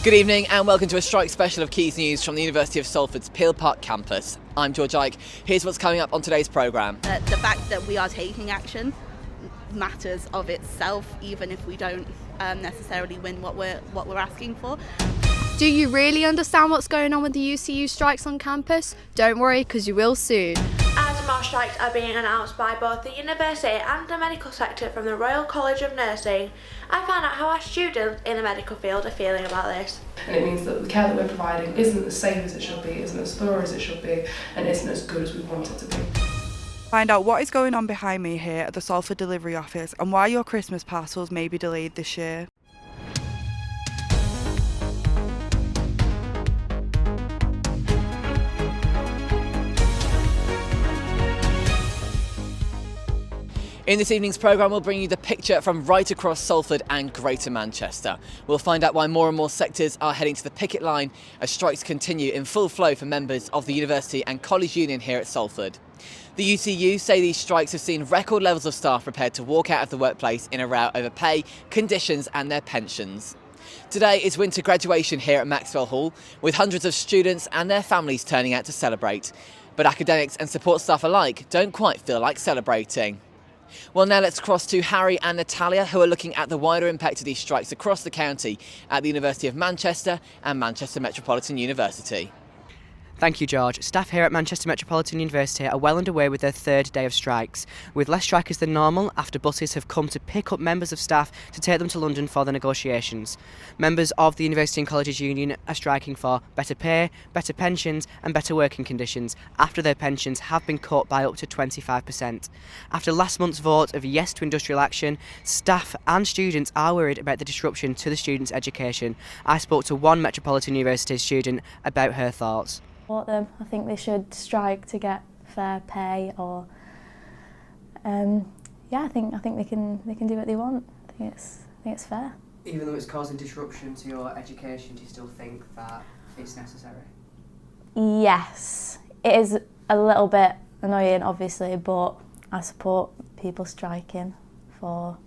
Good evening and welcome to a strike special of Quays News from the University of Salford's Peel Park campus. I'm George Ike. Here's what's coming up on today's programme. The fact that we are taking action matters of itself, even if we don't necessarily win what we're asking for. Do you really understand what's going on with the UCU strikes on campus? Don't worry, because you will soon. As more strikes are being announced by both the university and the medical sector from the Royal College of Nursing, I found out how our students in the medical field are feeling about this. And it means that the care that we're providing isn't as safe as it should be, isn't as thorough as it should be, and isn't as good as we want it to be. Find out what is going on behind me here at the Salford delivery office and why your Christmas parcels may be delayed this year. In this evening's programme, we'll bring you the picture from right across Salford and Greater Manchester. We'll find out why more and more sectors are heading to the picket line as strikes continue in full flow for members of the University and College Union here at Salford. The UCU say these strikes have seen record levels of staff prepared to walk out of the workplace in a row over pay, conditions and their pensions. Today is winter graduation here at Maxwell Hall, with hundreds of students and their families turning out to celebrate. But academics and support staff alike don't quite feel like celebrating. Well, now let's cross to Harry and Natalia, who are looking at the wider impact of these strikes across the county at the University of Manchester and Manchester Metropolitan University. Thank you, George. Staff here at Manchester Metropolitan University are well underway with their third day of strikes, with less strikers than normal after buses have come to pick up members of staff to take them to London for the negotiations. Members of the University and Colleges Union are striking for better pay, better pensions and better working conditions after their pensions have been cut by up to 25%. After last month's vote of yes to industrial action, staff and students are worried about the disruption to the students' education. I spoke to one Metropolitan University student about her thoughts. I think they should strike to get fair pay, or I think they can do what they want. I think it's fair. Even though it's causing disruption to your education, do you still think that it's necessary? Yes, it is a little bit annoying, obviously, but I support people striking for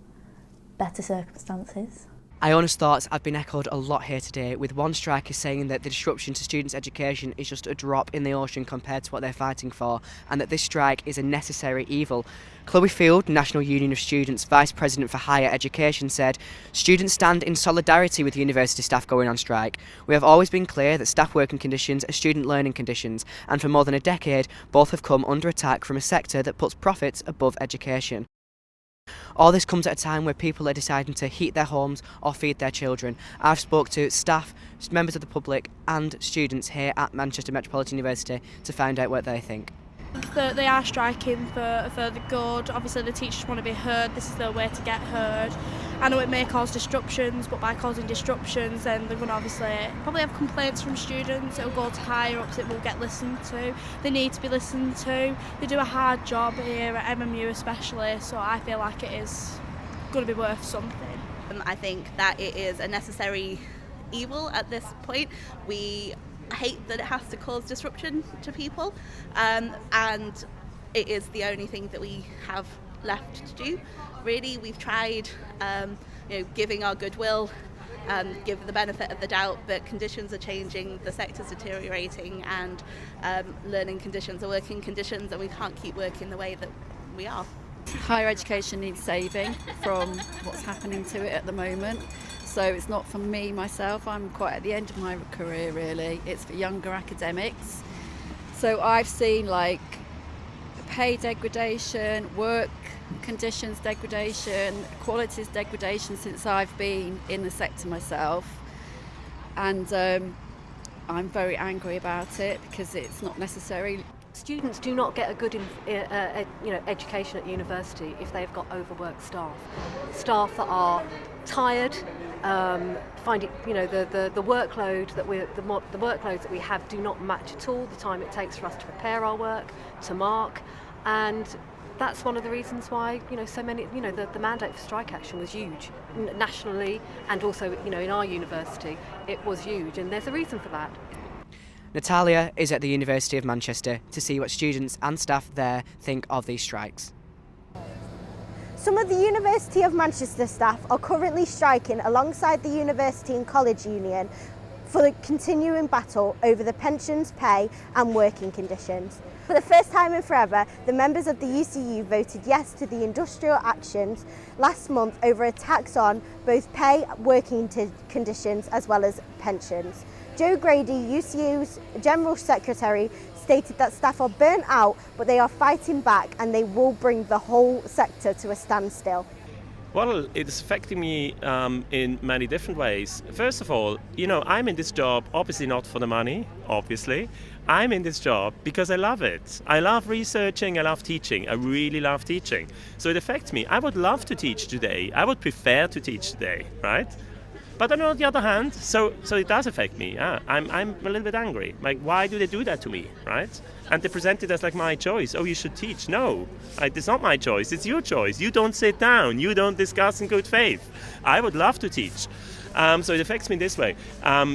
better circumstances. Iona's thoughts have been echoed a lot here today, with one striker saying that the disruption to students' education is just a drop in the ocean compared to what they're fighting for, and that this strike is a necessary evil. Chloe Field, National Union of Students Vice President for Higher Education, said, "Students stand in solidarity with university staff going on strike. We have always been clear that staff working conditions are student learning conditions, and for more than a decade, both have come under attack from a sector that puts profits above education. All this comes at a time where people are deciding to heat their homes or feed their children." I've spoke to staff, members of the public and students here at Manchester Metropolitan University to find out what they think. They are striking for the good. Obviously the teachers want to be heard, this is their way to get heard. I know it may cause disruptions, but by causing disruptions then they're going to obviously probably have complaints from students, it'll go to higher ups, it will get listened to. They need to be listened to. They do a hard job here at MMU especially, so I feel like it is going to be worth something. I think that it is a necessary evil at this point. We hate that it has to cause disruption to people, and it is the only thing that we have left to do. Really, we've tried giving our goodwill, give the benefit of the doubt, but conditions are changing, the sector's deteriorating, and learning conditions are working conditions, and we can't keep working the way that we are. Higher education needs saving from what's happening to it at the moment. So it's not for me, myself, I'm quite at the end of my career really. It's for younger academics. So I've seen like pay degradation, work conditions degradation, qualities degradation since I've been in the sector myself. And I'm very angry about it because it's not necessary. Students do not get a good education at university if they've got overworked staff. Staff that are tired, find it, the workload that we have do not match at all the time it takes for us to prepare our work, to mark, and that's one of the reasons why so many the mandate for strike action was huge nationally, and also in our university it was huge, and there's a reason for that. Natalia is at the University of Manchester to see what students and staff there think of these strikes. Some of the University of Manchester staff are currently striking alongside the University and College Union for the continuing battle over the pensions, pay and working conditions. For the first time in forever, the members of the UCU voted yes to the industrial actions last month over a tax on both pay, working conditions as well as pensions. Joe Grady, UCU's General Secretary, stated that staff are burnt out, but they are fighting back and they will bring the whole sector to a standstill. Well, it's affecting me in many different ways. First of all, I'm in this job obviously not for the money, obviously. I'm in this job because I love it. I love researching, I love teaching. I really love teaching. So it affects me. I would love to teach today. I would prefer to teach today, right? But then on the other hand, so it does affect me. Yeah, I'm a little bit angry. Like, why do they do that to me, right? And they present it as like my choice. Oh, you should teach. No, it's not my choice. It's your choice. You don't sit down. You don't discuss in good faith. I would love to teach. So it affects me this way.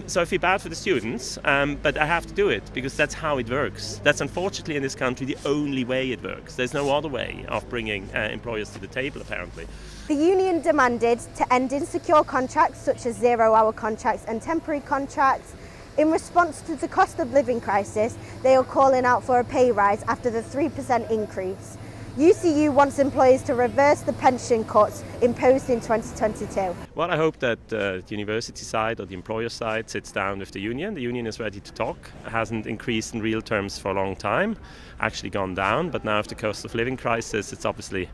So I feel bad for the students, but I have to do it because that's how it works. That's unfortunately in this country the only way it works. There's no other way of bringing employers to the table, apparently. The union demanded to end insecure contracts such as zero-hour contracts and temporary contracts. In response to the cost of living crisis, they are calling out for a pay rise after the 3% increase. UCU wants employers to reverse the pension cuts imposed in 2022. Well, I hope that the university side or the employer side sits down with the union. The union is ready to talk. It hasn't increased in real terms for a long time, actually gone down, but now with the cost of living crisis, it's obviously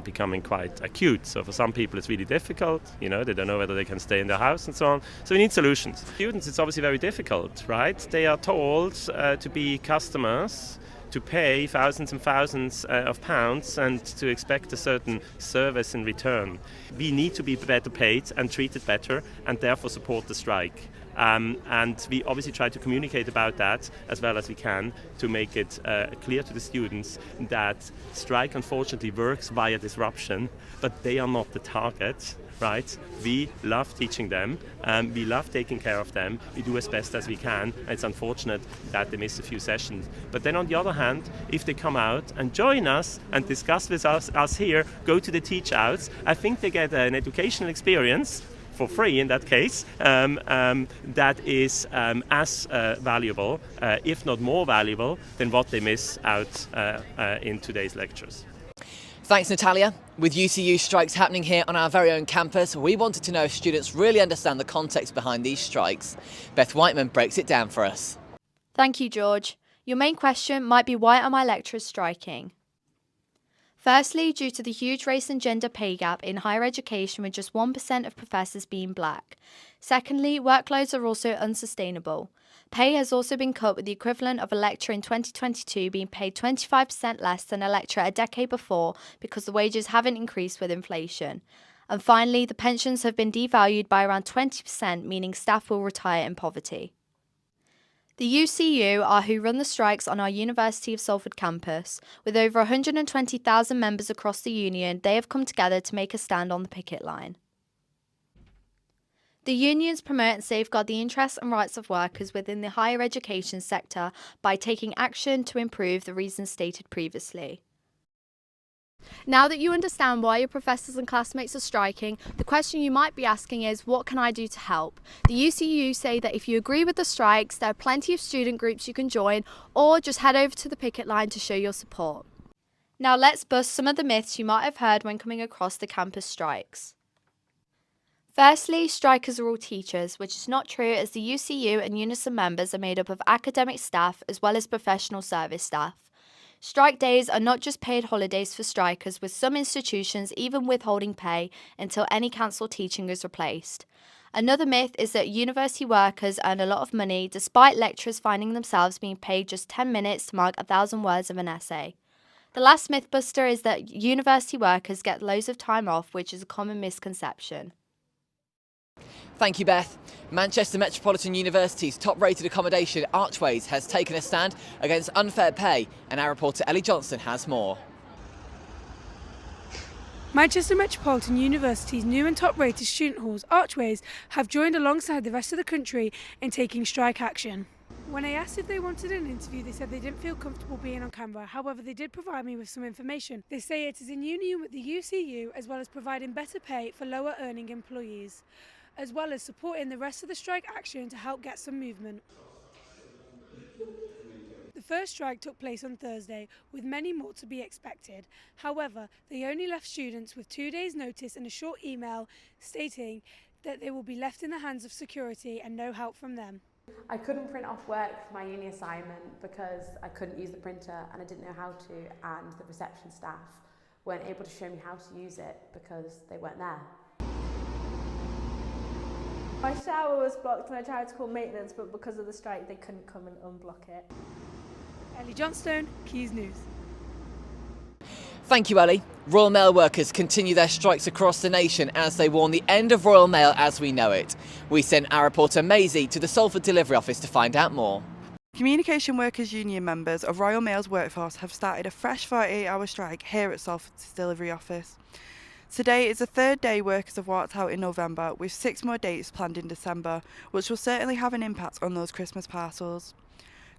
becoming quite acute. So for some people it's really difficult, they don't know whether they can stay in their house and so on. So we need solutions. Students, it's obviously very difficult, right? They are told to be customers, to pay thousands and thousands of pounds and to expect a certain service in return. We need to be better paid and treated better and therefore support the strike. And we obviously try to communicate about that as well as we can to make it clear to the students that strike unfortunately works via disruption, but they are not the target. Right? We love teaching them, we love taking care of them, we do as best as we can. It's unfortunate that they miss a few sessions. But then on the other hand, if they come out and join us and discuss with us here, go to the teach outs, I think they get an educational experience for free in that case, that is as valuable, if not more valuable, than what they miss out in today's lectures. Thanks, Natalia. With UCU strikes happening here on our very own campus, we wanted to know if students really understand the context behind these strikes. Beth Whiteman breaks it down for us. Thank you, George. Your main question might be, why are my lecturers striking? Firstly, due to the huge race and gender pay gap in higher education with just 1% of professors being black. Secondly, workloads are also unsustainable. Pay has also been cut, with the equivalent of a lecturer in 2022 being paid 25% less than a lecturer a decade before because the wages haven't increased with inflation. And finally, the pensions have been devalued by around 20%, meaning staff will retire in poverty. The UCU are who run the strikes on our University of Salford campus. With over 120,000 members across the union, they have come together to make a stand on the picket line. The unions promote and safeguard the interests and rights of workers within the higher education sector by taking action to improve the reasons stated previously. Now that you understand why your professors and classmates are striking, the question you might be asking is, what can I do to help? The UCU say that if you agree with the strikes, there are plenty of student groups you can join, or just head over to the picket line to show your support. Now let's bust some of the myths you might have heard when coming across the campus strikes. Firstly, strikers are all teachers, which is not true, as the UCU and Unison members are made up of academic staff as well as professional service staff. Strike days are not just paid holidays for strikers, with some institutions even withholding pay until any cancelled teaching is replaced. Another myth is that university workers earn a lot of money, despite lecturers finding themselves being paid just 10 minutes to mark 1,000 words of an essay. The last mythbuster is that university workers get loads of time off, which is a common misconception. Thank you, Beth. Manchester Metropolitan University's top-rated accommodation, Archways, has taken a stand against unfair pay, and our reporter Ellie Johnston has more. Manchester Metropolitan University's new and top-rated student halls, Archways, have joined alongside the rest of the country in taking strike action. When I asked if they wanted an interview, they said they didn't feel comfortable being on camera. However, they did provide me with some information. They say it is in union with the UCU, as well as providing better pay for lower earning employees. as well as supporting the rest of the strike action to help get some movement. The first strike took place on Thursday, with many more to be expected. However, they only left students with 2 days' notice and a short email stating that they will be left in the hands of security and no help from them. I couldn't print off work for my uni assignment because I couldn't use the printer and I didn't know how to, and the reception staff weren't able to show me how to use it because they weren't there. My shower was blocked and I tried to call maintenance, but because of the strike they couldn't come and unblock it. Ellie Johnstone, Quays News. Thank you, Ellie. Royal Mail workers continue their strikes across the nation as they warn the end of Royal Mail as we know it. We sent our reporter Maisie to the Salford delivery office to find out more. Communication Workers Union members of Royal Mail's workforce have started a fresh 48-hour strike here at Salford's delivery office. Today is the third day workers have walked out in November, with 6 more dates planned in December, which will certainly have an impact on those Christmas parcels.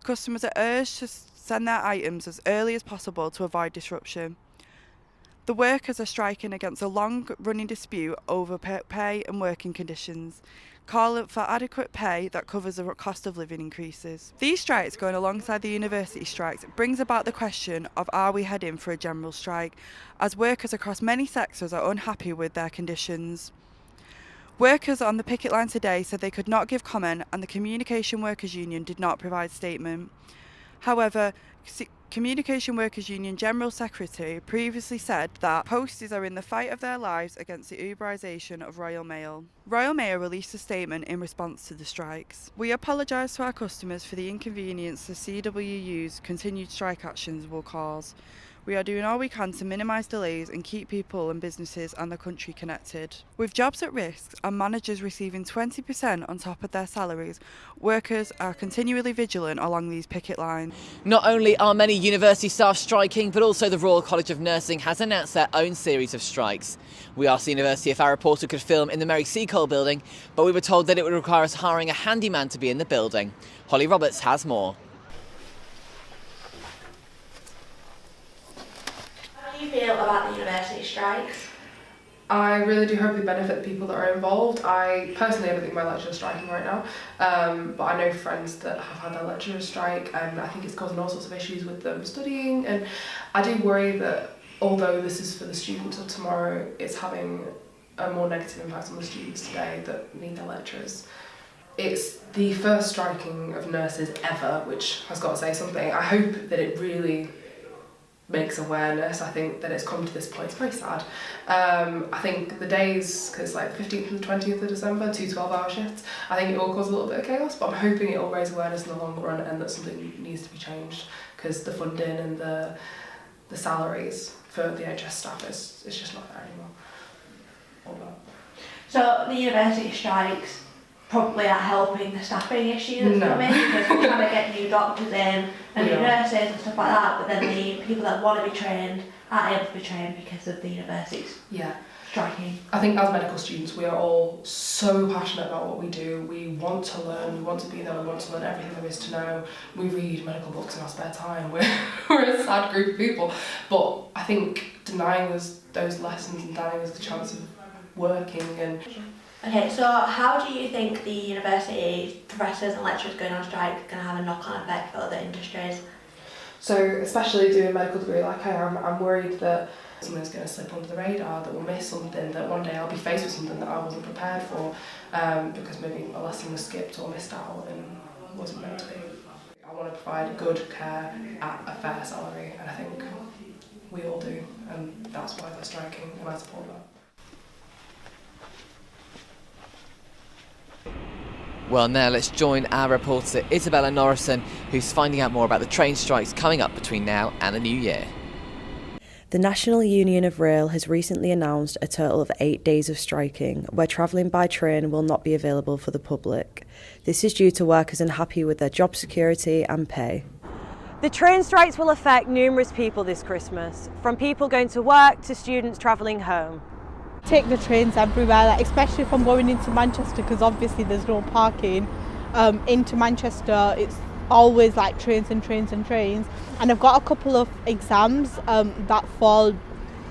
Customers are urged to send their items as early as possible to avoid disruption. The workers are striking against a long-running dispute over pay and working conditions, calling for adequate pay that covers the cost of living increases. These strikes, going alongside the university strikes, brings about the question of are we heading for a general strike, as workers across many sectors are unhappy with their conditions. Workers on the picket line today said they could not give comment, and the Communication Workers Union did not provide a statement. However, Communication Workers Union General Secretary previously said that posties are in the fight of their lives against the Uberisation of Royal Mail. Royal Mail released a statement in response to the strikes. We apologise to our customers for the inconvenience the CWU's continued strike actions will cause. We are doing all we can to minimise delays and keep people and businesses and the country connected. With jobs at risk and managers receiving 20% on top of their salaries, workers are continually vigilant along these picket lines. Not only are many university staff striking, but also the Royal College of Nursing has announced their own series of strikes. We asked the university if our reporter could film in the Mary Seacole building, but we were told that it would require us hiring a handyman to be in the building. Holly Roberts has more. How do you feel about the university strikes? I really do hope they benefit the people that are involved. I personally don't think my lecturer's striking right now, but I know friends that have had their lecturers strike, and I think it's causing all sorts of issues with them studying, and I do worry that although this is for the students of tomorrow, it's having a more negative impact on the students today that need their lecturers. It's the first striking of nurses ever, which has got to say something. I hope that it really makes awareness. I think that it's come to this point. It's very sad. I think the days, because like the 15th and the 20th of December, 2 12-hour shifts, I think it will cause a little bit of chaos, but I'm hoping it will raise awareness in the long run and that something needs to be changed, because the funding and the salaries for the NHS staff is just not there anymore. All that. So the university strikes probably are helping the staffing issue that's coming, because we're trying to get new doctors in and new nurses and stuff like that, but then the people that want to be trained aren't able to be trained because of the universities striking. I think as medical students we are all so passionate about what we do. We want to learn, we want to be there, we want to learn everything there is to know. We read medical books in our spare time. We're a sad group of people, but I think denying us those lessons and denying us the chance of working and... Okay, so how do you think the university professors and lecturers going on strike are going to have a knock-on effect for other industries? So, especially doing a medical degree like I am, I'm worried that something's going to slip under the radar, that we'll miss something, that one day I'll be faced with something that I wasn't prepared for, because maybe a lesson was skipped or missed out and wasn't meant to be. I want to provide good care at a fair salary, and I think we all do, and that's why they're striking, and I support that. Well, now let's join our reporter Isabella Norrison, who's finding out more about the train strikes coming up between now and the new year. The National Union of Rail has recently announced a total of 8 days of striking, where travelling by train will not be available for the public. This is due to workers unhappy with their job security and pay. The train strikes will affect numerous people this Christmas, from people going to work to students travelling home. Take the trains everywhere, like especially if I'm going into Manchester, because obviously there's no parking. Into Manchester it's always like trains and trains and trains, and I've got a couple of exams that fall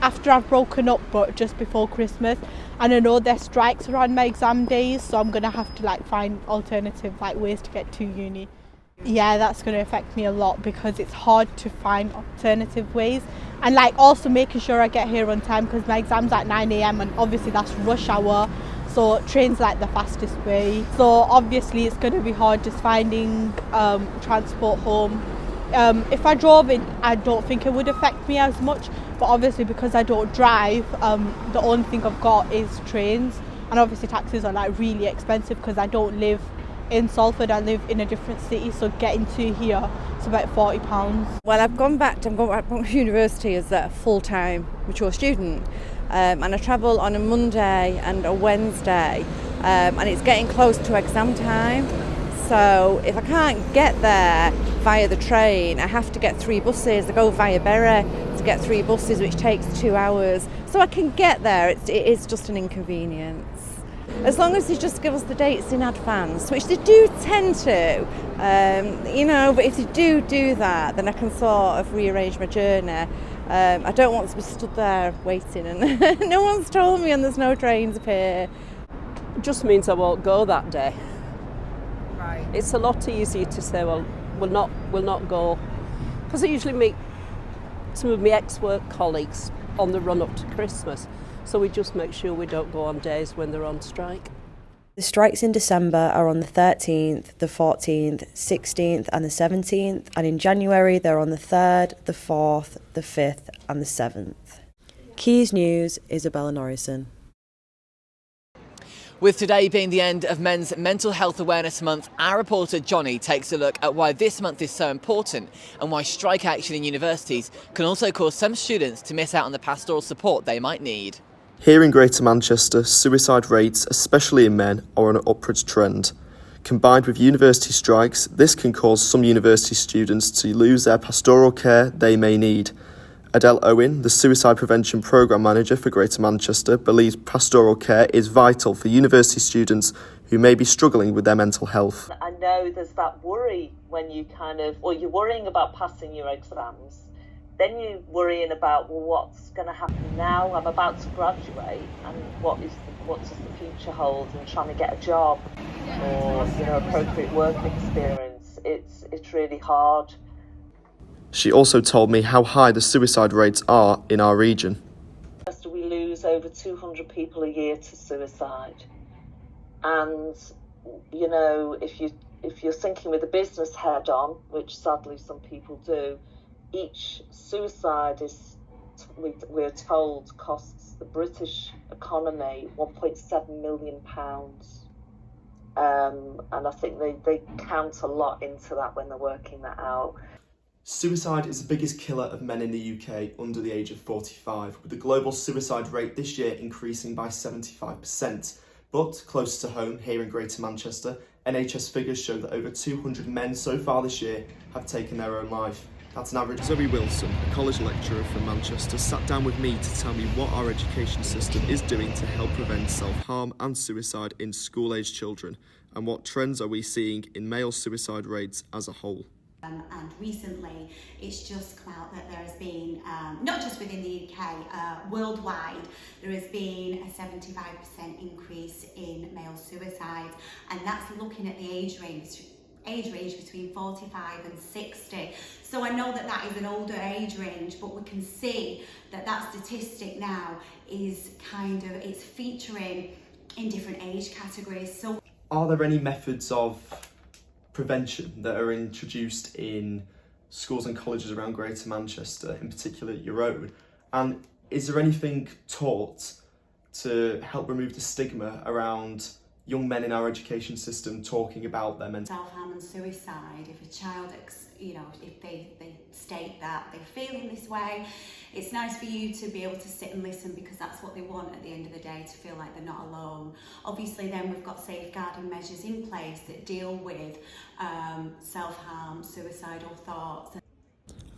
after I've broken up but just before Christmas, and I know there's strikes around my exam days, so I'm going to have to like find alternative like ways to get to uni. Yeah, that's going to affect me a lot because it's hard to find alternative ways, and like also making sure I get here on time because my exam's at 9 a.m. and obviously that's rush hour, so train's like the fastest way. So obviously it's going to be hard just finding transport home. If I drove in, I don't think it would affect me as much, but obviously because I don't drive, the only thing I've got is trains, and obviously taxis are like really expensive because I don't live in Salford, I live in a different city, so getting to here it's about £40. Well, I'm going back to university as a full-time mature student, and I travel on a Monday and a Wednesday, and it's getting close to exam time. So if I can't get there via the train, I have to get 3 buses. I go via Bury to get 3 buses, which takes 2 hours. So I can get there. It is just an inconvenience. As long as they just give us the dates in advance, which they do tend to, but if they do that, then I can sort of rearrange my journey. I don't want to be stood there waiting and no one's told me and there's no trains up here. It just means I won't go that day. Right. It's a lot easier to say, well, we'll not go, because I usually meet some of my ex-work colleagues on the run up to Christmas, so we just make sure we don't go on days when they're on strike. The strikes in December are on the 13th, the 14th, 16th and the 17th, and in January they're on the 3rd, the 4th, the 5th and the 7th. Quays News, Isabella Norrison. With today being the end of Men's Mental Health Awareness Month, our reporter Johnny takes a look at why this month is so important and why strike action in universities can also cause some students to miss out on the pastoral support they might need. Here in Greater Manchester, suicide rates, especially in men, are on an upwards trend. Combined with university strikes, this can cause some university students to lose their pastoral care they may need. Adele Owen, the Suicide Prevention Programme Manager for Greater Manchester, believes pastoral care is vital for university students who may be struggling with their mental health. I know there's that worry when you're worrying about passing your exams, then you're worrying about, well, what's going to happen now? I'm about to graduate, and what does the future hold? And trying to get a job or appropriate work experience. It's really hard. She also told me how high the suicide rates are in our region. We lose over 200 people a year to suicide, and if you're thinking with a business head on, which sadly some people do, each suicide we're told costs the British economy £1.7 million, and I think they count a lot into that when they're working that out. Suicide is the biggest killer of men in the UK under the age of 45, with the global suicide rate this year increasing by 75%. But closer to home, here in Greater Manchester, NHS figures show that over 200 men so far this year have taken their own life. That's an average. Zoe Wilson, a college lecturer from Manchester, sat down with me to tell me what our education system is doing to help prevent self-harm and suicide in school-aged children, and what trends are we seeing in male suicide rates as a whole. And recently it's just come out that there has been, not just within the UK, worldwide, there has been a 75% increase in male suicides, and that's looking at the age range between 45 and 60. So I know that is an older age range, but we can see that statistic now is it's featuring in different age categories. So are there any methods of prevention that are introduced in schools and colleges around Greater Manchester, in particular your own? And is there anything taught to help remove the stigma around young men in our education system talking about their mental self-harm and suicide? If a child, if they state that they're feeling this way, it's nice for you to be able to sit and listen, because that's what they want at the end of the day, to feel like they're not alone. Obviously then we've got safeguarding measures in place that deal with self-harm, suicidal thoughts.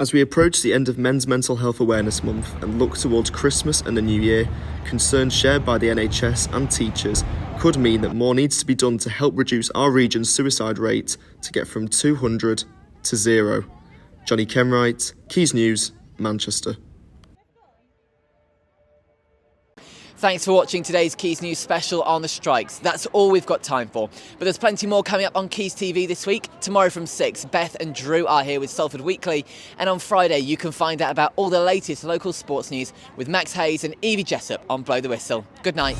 As we approach the end of Men's Mental Health Awareness Month and look towards Christmas and the New Year, concerns shared by the NHS and teachers could mean that more needs to be done to help reduce our region's suicide rate to get from 200 to 0. Johnny Kenwright, Quays News, Manchester. Thanks for watching today's Quays News special on the strikes. That's all we've got time for. But there's plenty more coming up on Quays TV this week. Tomorrow from 6, Beth and Drew are here with Salford Weekly. And on Friday, you can find out about all the latest local sports news with Max Hayes and Evie Jessup on Blow the Whistle. Good night.